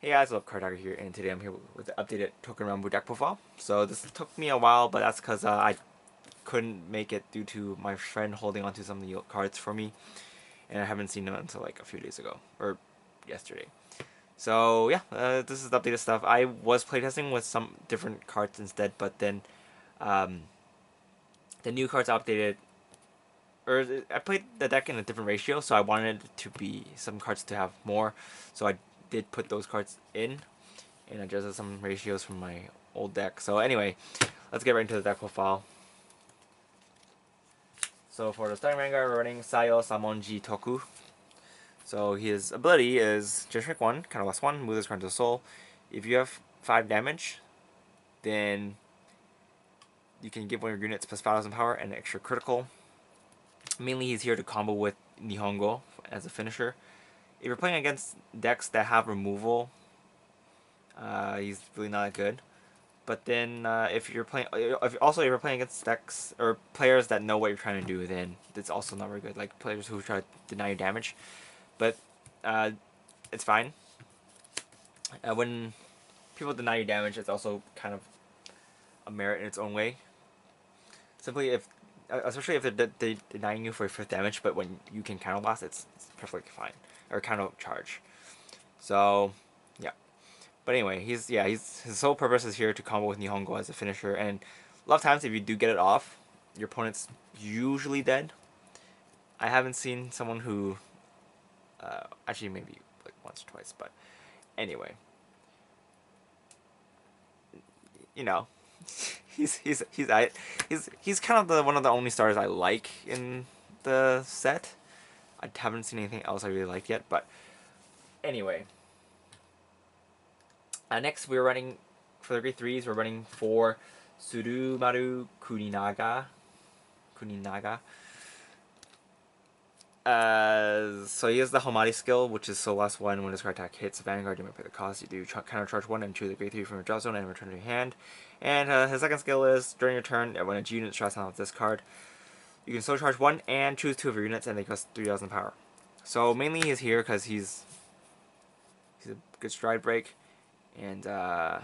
Hey guys, Love Card here, and today I'm here with the updated Touken Ranbu deck profile. So this took me a while, but that's because I couldn't make it due to my friend holding onto some of the cards for me, and I haven't seen them until like a few days ago, or yesterday. So yeah, this is the updated stuff. I was playtesting with some different cards instead, but then um, the new cards updated, or I played the deck in a different ratio, so I wanted to be some cards to have more, so I did put those cards in and adjusted some ratios from my old deck. So anyway, let's get right into the deck profile. So for the starting Vanguard, we're running Sayo Samonji Toku. So his ability is Generic 1, kind of less 1, move this card to the soul. If you have 5 damage, then you can give one of your units plus 5,000 power and an extra critical. Mainly he's here to combo with Nihongo as a finisher. If you're playing against decks that have removal, he's really not that good. But then if you're playing, if you're playing against decks or players that know what you're trying to do, then it's also not very good. Like players who try to deny you damage, but it's fine. When people deny you damage, it's also kind of a merit in its own way. Simply if, especially if they're denying you for 5th damage, but when you can counter blast, it's perfectly fine, or counter charge. So yeah. But anyway, he's his sole purpose is here to combo with Nihongo as a finisher, and a lot of times if you do get it off, your opponent's usually dead. I haven't seen someone who, actually maybe like once or twice, but anyway, you know, he's kind of one of the only stars I like in the set. I haven't seen anything else I really like yet, but anyway. Next, we're running for the grade 3s. We're running for Tsurumaru Kuninaga. So he has the Homari skill, which is so last one. When his card attack hits Vanguard, you may pay the cost. You do counter charge 1 and choose the grade 3 from your draw zone and return to your hand. And his second skill is during your turn, when a G unit strikes on this card, you can solo charge 1 and choose 2 of your units, and they cost 3,000 power. So mainly he's here because he's a good stride break, and has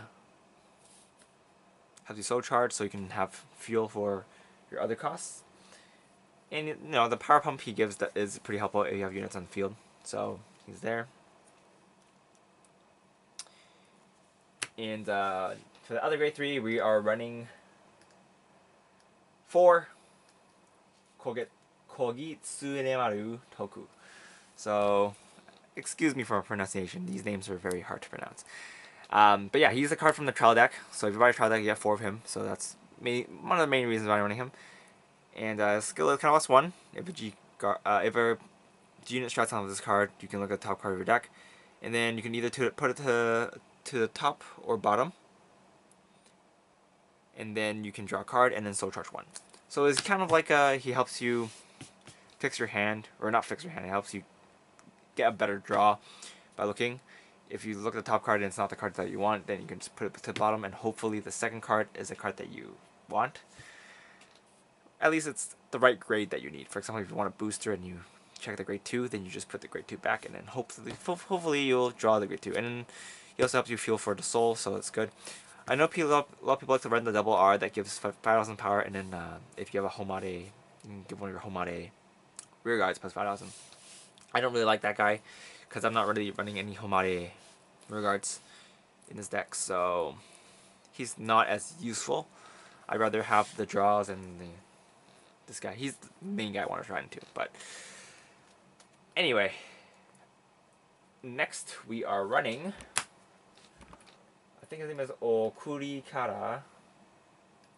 you solo charge, so you can have fuel for your other costs. And you know the power pump he gives is pretty helpful if you have units on the field. So he's there. And for the other grade 3, we are running 4 Kogitsunemaru Toku. So excuse me for my pronunciation. These names are very hard to pronounce. But yeah, he's a card from the trial deck. So if you buy a trial deck, you get 4 of him. So that's one of the main reasons why I'm running him. And skill is kind of less 1. If a G unit strats on this card, you can look at the top card of your deck, and then you can either put it to the top or bottom, and then you can draw a card and then soul charge 1. So it's kind of like he helps you fix your hand, or not fix your hand. It helps you get a better draw by looking. If you look at the top card and it's not the card that you want, then you can just put it to the bottom, and hopefully the second card is a card that you want. At least it's the right grade that you need. For example, if you want a booster and you check the grade 2, then you just put the grade 2 back, and then hopefully you'll draw the grade 2. And then he also helps you feel for the soul, so it's good. I know a lot of people like to run the double R that gives 5,000 power, and then if you have a Homare, you can give one of your Homare rear guards plus 5,000. I don't really like that guy because I'm not really running any Homare rear guards in this deck, so he's not as useful. I'd rather have the draws and this guy. He's the main guy I want to try into. But anyway, next we are running, I think his name is Okurikara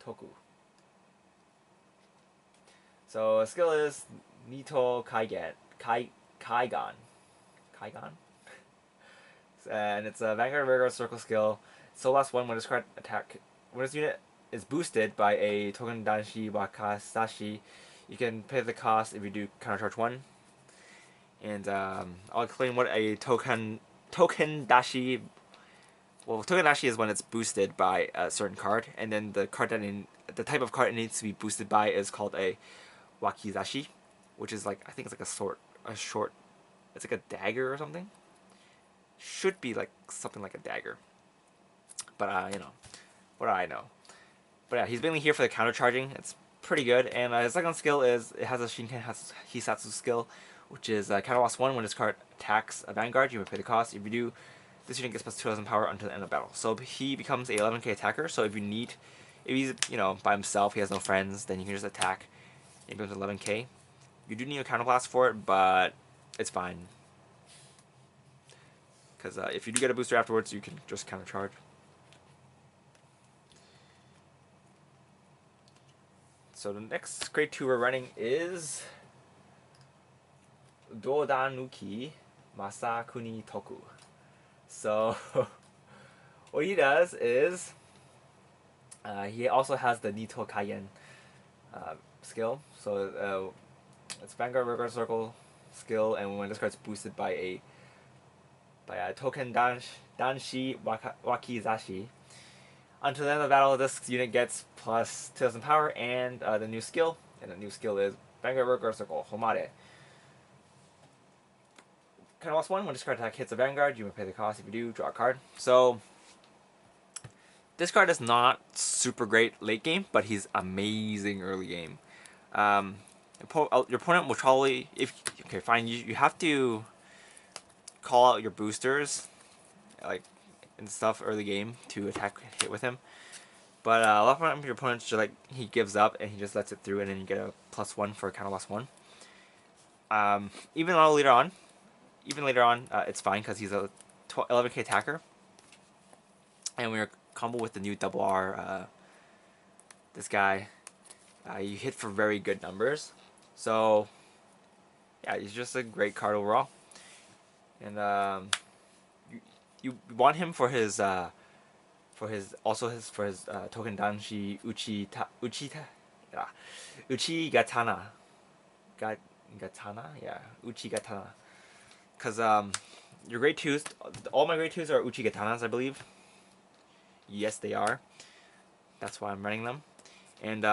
Toku. So his skill is Nito Kaigan. And it's a Vanguard Vanguard Circle skill. So last one, when his card attack, when his unit is boosted by a Touken Danshi Wakasashi, you can pay the cost if you do counter charge 1. And I'll explain what a Touken Dashi. Well, Touken Dashi is when it's boosted by a certain card, and then the type of card it needs to be boosted by is called a Wakizashi, which is like, I think it's like a short, it's like a dagger or something. should be like something like a dagger. But you know, what do I know? But yeah, he's mainly here for the counter charging. It's pretty good. And his second skill is it has a Shinken Hisatsu skill, which is counter loss 1 when this card attacks a Vanguard. You may pay the cost. If you do, this unit gets plus 2,000 power until the end of battle. So he becomes a 11k attacker. So if he's by himself, he has no friends, then you can just attack. It becomes 11k. You do need a counterblast for it, but it's fine. Because if you do get a booster afterwards, you can just counter charge. So the next grade 2 we're running is Dodanuki Masakuni Toku. So what he does is he also has the Nito Kaien skill. So it's Vanguard Regard Circle skill, and when this card's boosted by a Touken Danshi Wakizashi, until the end of the battle, this unit gets plus 2,000 power and the new skill. And the new skill is Vanguard Regard Circle Homare. Kind of lost 1 when this card attack hits a Vanguard, you may pay the cost. If you do, draw a card. So this card is not super great late game, but he's amazing early game. Your opponent will probably, okay, fine, you have to call out your boosters, like, and stuff early game to hit with him. But a lot of times your opponent just he gives up and he just lets it through, and then you get a +1 for a counter loss 1. Even later on, it's fine because he's a 11k attacker, and we're combo with the new double R. This guy, you hit for very good numbers. So yeah, he's just a great card overall, and you want him for his Touken Danshi Uchigatana. Uchigatana. Because your grade 2s, all my grade 2s are Uchigatanas, I believe. Yes, they are. That's why I'm running them. And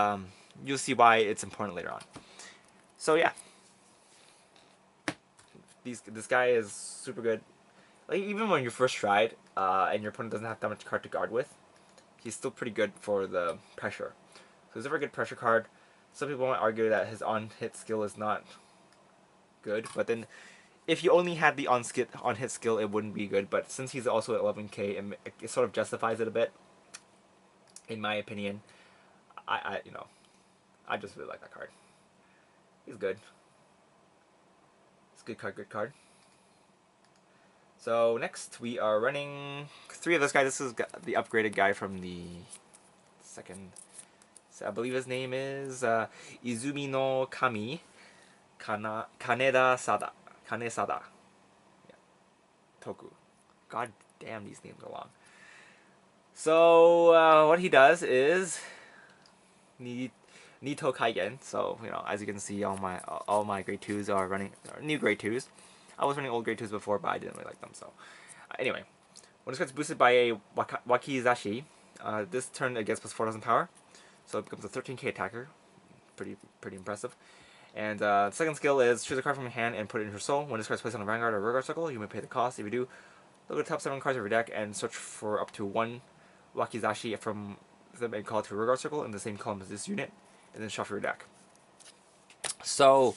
you'll see why it's important later on. So yeah. This guy is super good. Like, even when you first tried, and your opponent doesn't have that much card to guard with, he's still pretty good for the pressure. So he's a very good pressure card. Some people might argue that his on-hit skill is not good, but then if you only had the on-hit skill, it wouldn't be good. But since he's also at 11k, it sort of justifies it a bit, in my opinion. I just really like that card. He's good. It's a good card. So next we are running 3 of this guy. This is the upgraded guy from the second. So I believe his name is Izumi no Kami Kaneda Sada. Yeah. Toku. God damn, these names are long. So what he does is Nito Kaigen. So as you can see, all my grade 2s are new grade 2s. I was running old grade 2s before, but I didn't really like them. So anyway, when this gets boosted by a Wakizashi, this turn it gets plus 4,000 power, so it becomes a 13k attacker. Pretty impressive. And second skill is choose a card from your hand and put it in your soul. When this card is placed on a Vanguard or Regard Circle, you may pay the cost. If you do, look at the top 7 cards of your deck and search for up to 1 Wakizashi from them and call it to a Regard Circle in the same column as this unit, and then shuffle your deck. So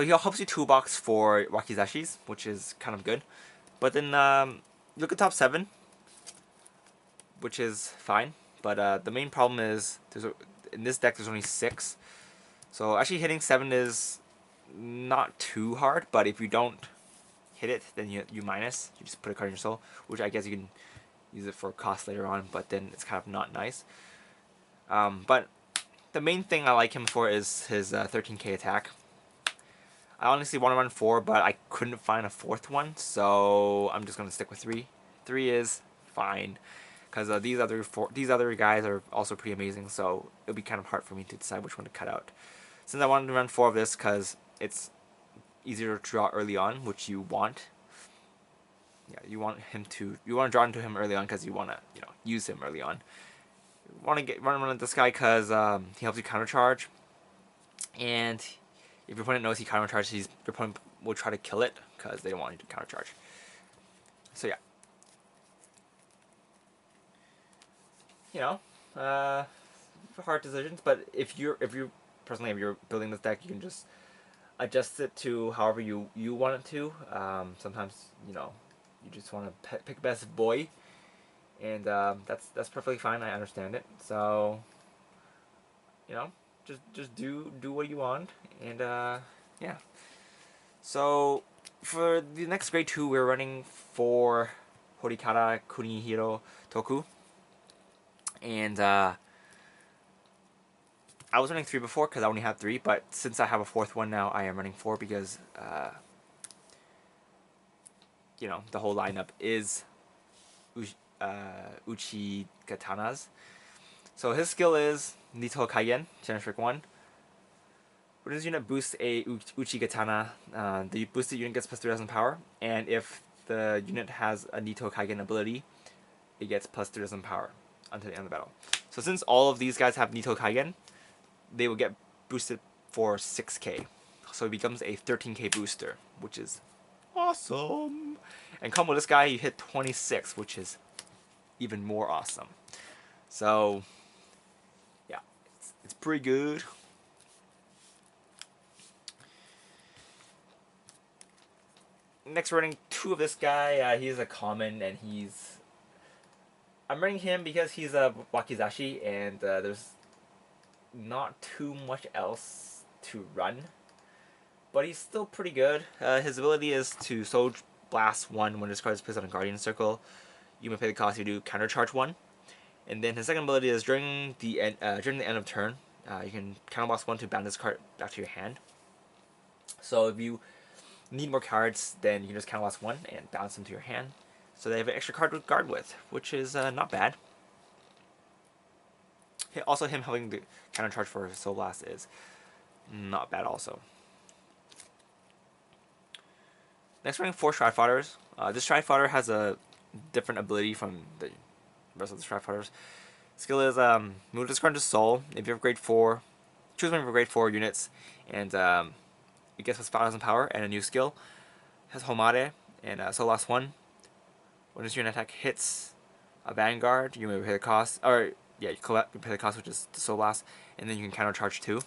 he helps you toolbox for Wakizashis, which is kind of good. But then look at top 7, which is fine. But the main problem is in this deck there's only 6. So actually hitting 7 is not too hard. But if you don't hit it, then you minus. You just put a card in your soul, which I guess you can use it for cost later on. But then it's kind of not nice. But the main thing I like him for is his 13k attack. I honestly want to run 4, but I couldn't find a 4th one, so I'm just going to stick with 3. 3 is fine, because these other guys are also pretty amazing, so it'll be kind of hard for me to decide which one to cut out. Since I wanted to run 4 of this, because it's easier to draw early on, which you want. Yeah, you want to draw into him early on because you want to use him early on. You want to run this guy because he helps you counter charge, and if your opponent knows he counter charges, your opponent will try to kill it because they don't want you to countercharge. So yeah, you know, hard decisions. But if you're personally, if you're building this deck, you can just adjust it to however you want it to. Sometimes you just want to pick best boy, and that's perfectly fine. I understand it. So just do what you want, and yeah. So for the next grade 2, we're running for Horikara Kunihiro Toku, and I was running 3 before because I only had 3, but since I have a 4th one now, I am running 4 because the whole lineup is Uchi Katanas. So his skill is Nito Kaigen, Generic 1. When this unit boosts a Uchi Katana, the boosted unit gets plus 3000 power, and if the unit has a Nito Kaigen ability, it gets plus 3000 power until the end of the battle. So since all of these guys have Nito Kaigen, they will get boosted for 6k. So it becomes a 13k booster, which is awesome. And come with this guy, you hit 26, which is even more awesome. So yeah, it's pretty good. Next, we're running 2 of this guy. He's a common, and I'm running him because he's a Wakizashi, and there's not too much else to run. But he's still pretty good. His ability is to Soul Blast 1 when this card is placed on a Guardian Circle. You may pay the cost, you do Counter Charge 1. And then his second ability is during the end of turn, you can Counter Blast 1 to bound this card back to your hand. So if you need more cards, then you can just Counter Blast 1 and bounce them to your hand. So they have an extra card to guard with, which is not bad. Also, him having the Counter Charge for Soul Blast is not bad also. Next, we're running 4 Stride Fighters. This Stride Fighter has a different ability from the rest of the Stride Fighters. Skill is move this card to Soul. If you have grade 4, choose one of your grade 4 units, and it gets plus 5000 power and a new skill. It has Homare and Soul Blast 1. When this unit attack hits a Vanguard, you may pay the cost, or yeah, you pay the cost, which is the Soul Blast, and then you can counter charge 2.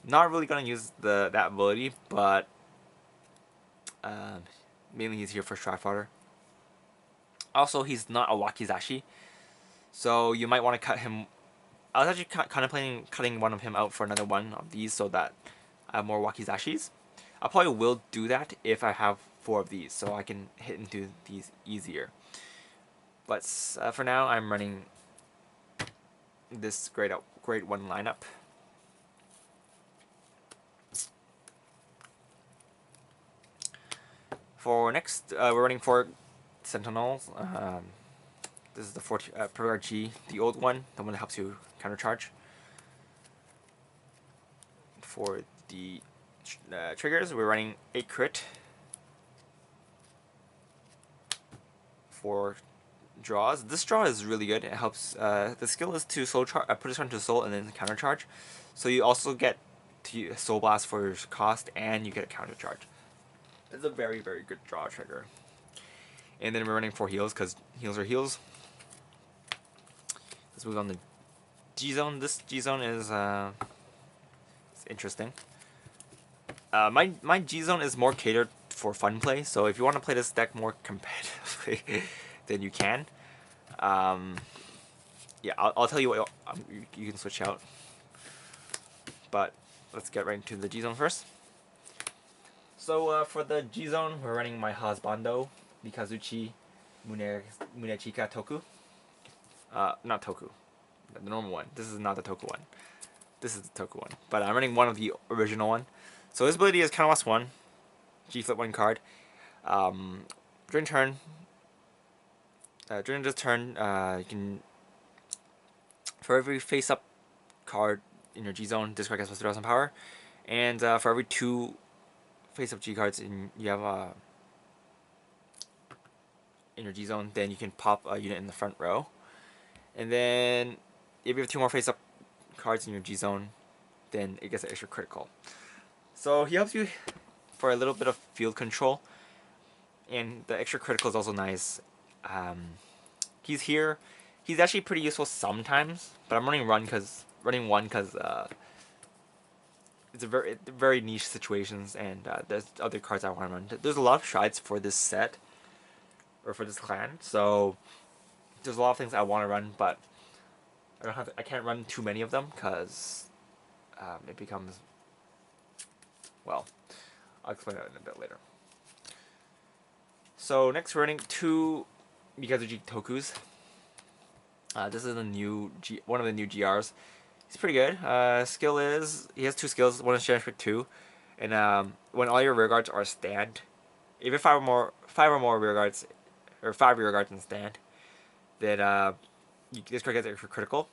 Not really gonna use that ability, but mainly he's here for Stride Fighter. Also, he's not a Wakizashi, so you might want to cut him. I was actually contemplating cutting one of him out for another one of these so that I have more Wakizashis. I probably will do that if I have 4 of these, so I can hit into these easier. But for now, I'm running this grade 1 lineup. For next, we're running 4 Sentinels. This is the Vermillion G, the old one, the one that helps you counter charge. For the triggers, we're running 8 crit. 4 draws. This draw is really good. It helps. The skill is to soul put this one to soul and then counter charge. So you also get to Soul Blast for your cost, and you get a counter charge. It's a very, very good draw trigger. And then we're running 4 heals because heals are heals. Let's move on to G-Zone. This G-Zone is it's interesting. My G-Zone is more catered for fun play, so if you want to play this deck more competitively, then you can. Yeah, I'll tell you what you can switch out. But let's get right into the G-Zone first. So for the G-Zone, we're running my Husbando, Mikazuchi, Munechika Toku. Not Toku, the normal one. This is not the Toku one. This is the Toku one. But I'm running one of the original one. So his ability is Counter Blast 1, G-Flip 1 card. During turn, during this turn, you can, for every face-up card in your G-Zone, this card gets plus 3000 power. And for every 2 face-up G cards you have in your G-Zone, then you can pop a unit in the front row. And then if you have 2 more face-up cards in your G-Zone, then it gets an extra critical. So he helps you for a little bit of field control. And the extra critical is also nice. He's here. He's actually pretty useful sometimes, but I'm running one because it's a very niche situations, and there's other cards I want to run. There's a lot of strides for this set, or for this clan, so there's a lot of things I want to run, but I can't run too many of them because it becomes, well, I'll explain that in a bit later. So next we're running 2 Mikazuchi Tokus. This is one of the new GRs. He's pretty good. Skill is, he has 2 skills. One is Strength 2, and when all your rear guards are stand, if you have 5 or more rear guards, or 5 rear guards in stand, then this card gets extra critical.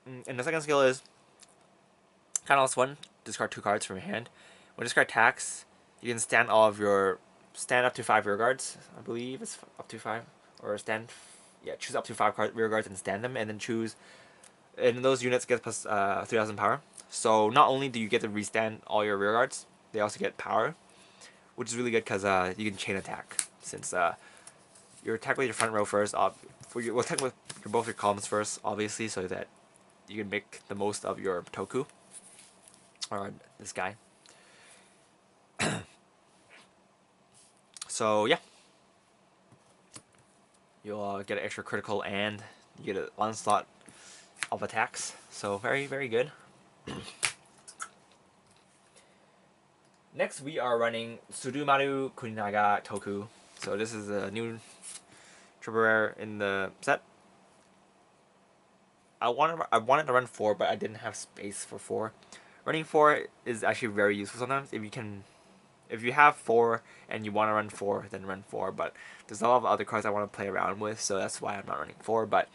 And the second skill is Countless 1. Discard 2 cards from your hand. When this card attacks, you can stand up to 5 rear guards. I believe it's up to 5, or stand. Yeah, choose up to 5 rear guards and stand them, and then choose. And those units get plus 3,000 power. So not only do you get to restand all your rear guards, they also get power, which is really good because you can chain attack. Since you attack with your front row first, we'll attack with both your columns first, obviously, so that you can make the most of your Toku, or this guy. So yeah, you'll get an extra critical and you get an onslaught of attacks. So very, very good. Next we are running Tsurumaru Naga Toku. So this is a new triple rare in the set. I wanted to run 4, but I didn't have space for 4. Running 4 is actually very useful sometimes. If you have 4 and you want to run 4, then run 4. But there's a lot of other cards I want to play around with, so that's why I'm not running 4. But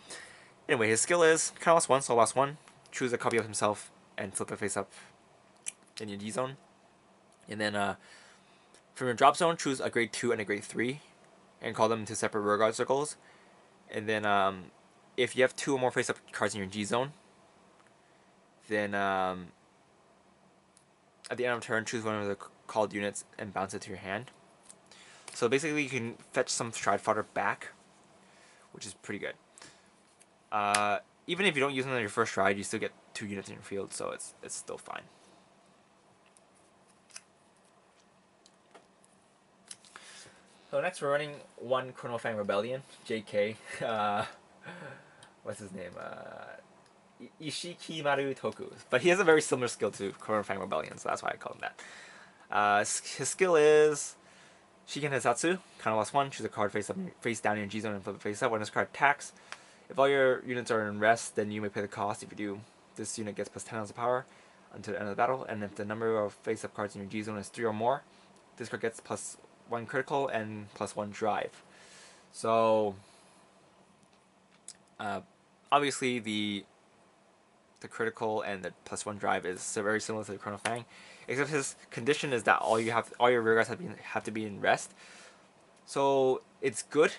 anyway, his skill is kind of lost 1, so lost 1. Choose a copy of himself and flip it face up in your D zone. And then from your drop zone, choose a grade 2 and a grade 3 and call them into separate rear guard circles. And then if you have 2 or more face up cards in your G zone, then at the end of turn, choose one of the called units and bounce it to your hand. So basically you can fetch some stride fodder back, which is pretty good. Even if you don't use them on your first stride, you still get 2 units in your field, so it's still fine. So next we're running 1 Fang Rebellion, JK. What's his name? Ishikimaru Toku. But he has a very similar skill to Fang Rebellion, so that's why I call him that. His skill is Shiken Hitsatsu. Kind of lost 1. Choose a card face down in your G zone and flip it face up. When this card attacks, if all your units are in rest, then you may pay the cost. If you do, this unit gets plus 10 of power until the end of the battle. And if the number of face up cards in your G zone is 3 or more, this card gets plus 1 critical and plus 1 drive. So obviously the critical and the plus 1 drive is very similar to the Chrono Fang, except his condition is that all your rear guards have to be in rest. So it's good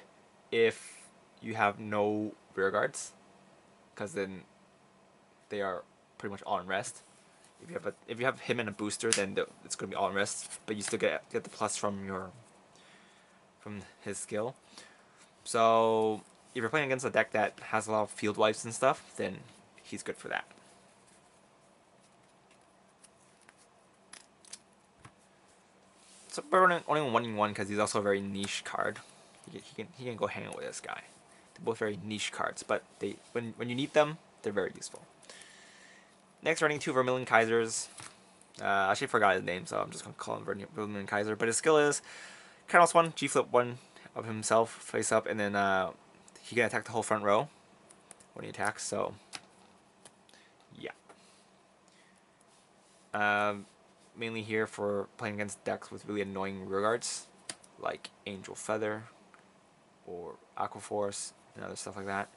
if you have no rear guards, because then they are pretty much all in rest. If you have him and a booster, then it's going to be all in rest, but you still get the plus from his skill. So if you're playing against a deck that has a lot of field wipes and stuff, then he's good for that. So we're only running 1 because he's also a very niche card. He can go hang out with this guy. They're both very niche cards, but when you need them, they're very useful. Next, running 2 Vermillion Kaisers. I actually forgot his name, so I'm just going to call him Vermillion Kaiser. But his skill is Countless 1, G-flip 1 of himself, face up, and then he can attack the whole front row when he attacks, so yeah. Mainly here for playing against decks with really annoying rear guards, like Angel Feather or Aqua Force and other stuff like that.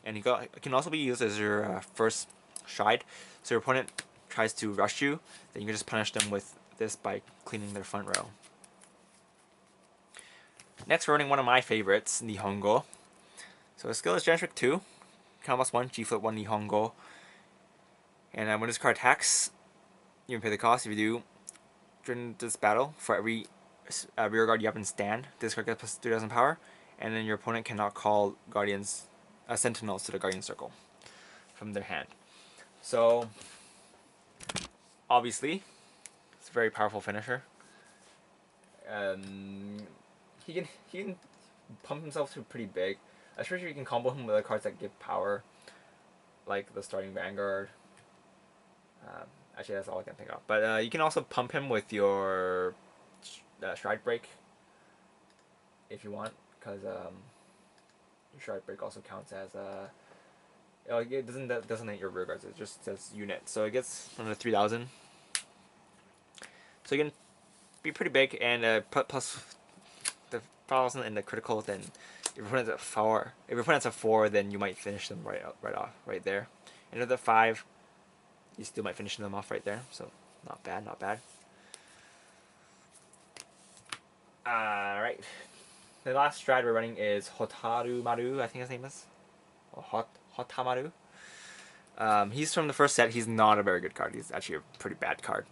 And it can also be used as your first stride. So your opponent tries to rush you, then you can just punish them with this by cleaning their front row. Next, we're running one of my favorites, Nihongo. So his skill is Gentric 2, Countless 1, G-flip 1 Nihongo. And when this card attacks, You can pay the cost. If you do, during this battle, for every rear guard you have in stand, this card gets plus 3,000 power, and then your opponent cannot call guardians, sentinels to the guardian circle from their hand. So obviously, it's a very powerful finisher. He can pump himself to pretty big. Especially you can combo him with other cards that give power, like the starting Vanguard. Actually, that's all I can think of. But you can also pump him with your Stride Break if you want, because Stride Break also counts as it doesn't hit your rear guards. It just says unit, so it gets under 3,000. So you can be pretty big, and plus the 5,000 in the critical. Then if your opponent's at 4, then you might finish them right there. And if they're 5, you still might finish them off right there. So not bad, not bad. Alright. The last stride we're running is Tsurumaru, I think his name is. Or Hotamaru. He's from the first set. He's not a very good card. He's actually a pretty bad card.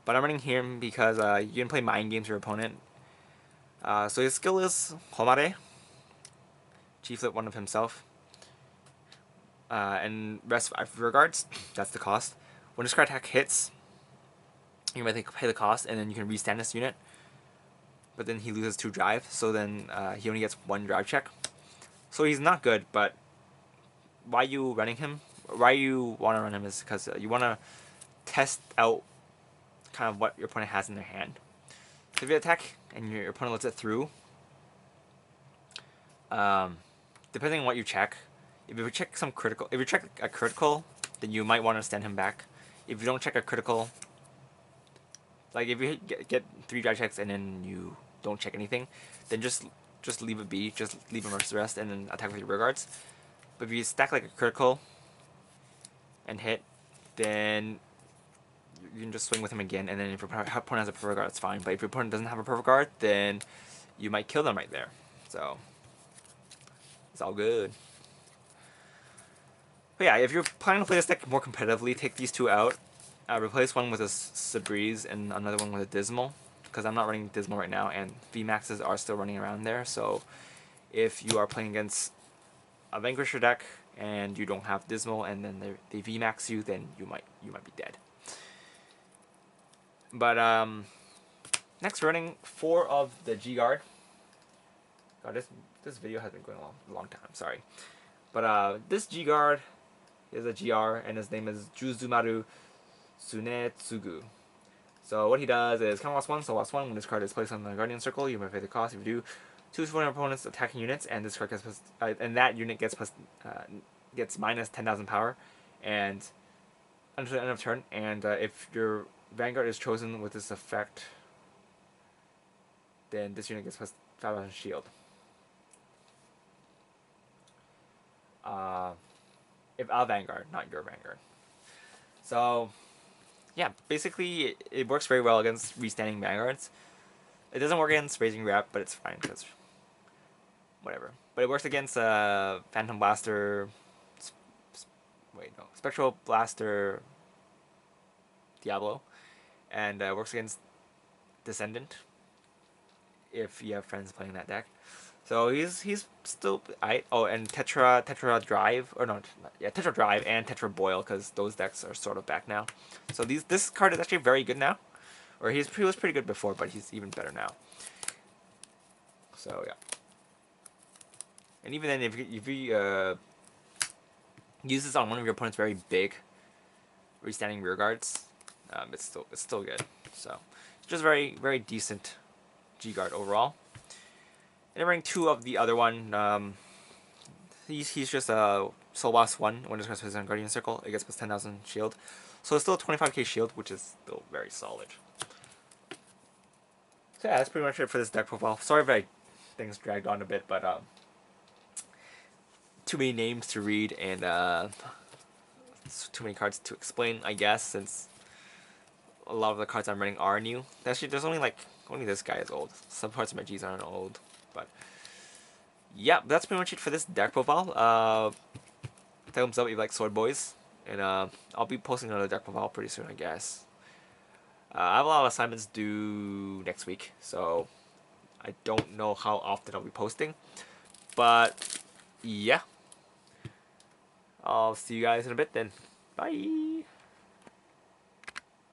But I'm running him because you can play mind games with your opponent. So his skill is Homare. G-flip one of himself. And rest 5 regards. That's the cost. When this card attack hits, you might pay the cost, and then you can restand this unit. But then he loses 2 drive, so then he only gets 1 drive check. So he's not good, but why you running him? Why you want to run him is because you want to test out kind of what your opponent has in their hand. So if you attack and your opponent lets it through, depending on what you check, if you check a critical, then you might want to stand him back. If you don't check a critical, like if you get 3 drive checks and then you don't check anything, then just leave it be, just leave him rest and then attack with your rear guards. But if you stack like a critical and hit, then you can just swing with him again, and then if your opponent has a perfect guard, it's fine. But if your opponent doesn't have a perfect guard, then you might kill them right there. So it's all good. But yeah, if you're planning to play this deck more competitively, take these 2 out. Replace one with a Sabreeze and another one with a Dismal, because I'm not running Dismal right now, and VMAXs are still running around there. So if you are playing against a Vanquisher deck and you don't have Dismal, and then they VMAX you, then you might be dead. But next, running 4 of the G-Guard. God, this video has been going on a long time. Sorry, but this G-Guard is a GR, and his name is Tsurumaru Sunetsugu. So what he does is kind of lost 1. So lost 1 when this card is placed on the Guardian Circle, you may pay the cost. If you do, choose one of your opponent's attacking units, and this card gets plus, and that unit gets minus 10,000 power, and until the end of turn. And if your Vanguard is chosen with this effect, then this unit gets plus 5,000 shield. If a Vanguard, not your Vanguard. So yeah, basically it works very well against restanding Vanguards. It doesn't work against Raising Rep, but it's fine because whatever. But it works against Phantom Blaster, Spectral Blaster, Diablo, and works against Descendant if you have friends playing that deck. So he's still and Tetra Drive Tetra Drive and Tetra Boil, because those decks are sort of back now. So this card is actually very good now, or he was pretty good before, but he's even better now. So yeah, and even then if you use this on one of your opponent's very big restanding rear guards, it's still good. So just very decent G-Guard overall. And I'm running 2 of the other one. He's just a Soul Boss 1 when this card is on Guardian Circle. It gets plus 10,000 shield. So it's still a 25k shield, which is still very solid. So yeah, that's pretty much it for this deck profile. Sorry if things dragged on a bit, but too many names to read and too many cards to explain, I guess, since a lot of the cards I'm running are new. Actually, there's only this guy is old. Some parts of my Gs aren't old. But yeah, that's pretty much it for this deck profile. Thumbs up if you like Sword Boys, and I'll be posting another deck profile pretty soon, I guess. I have a lot of assignments due next week, so I don't know how often I'll be posting. But yeah, I'll see you guys in a bit then. Bye.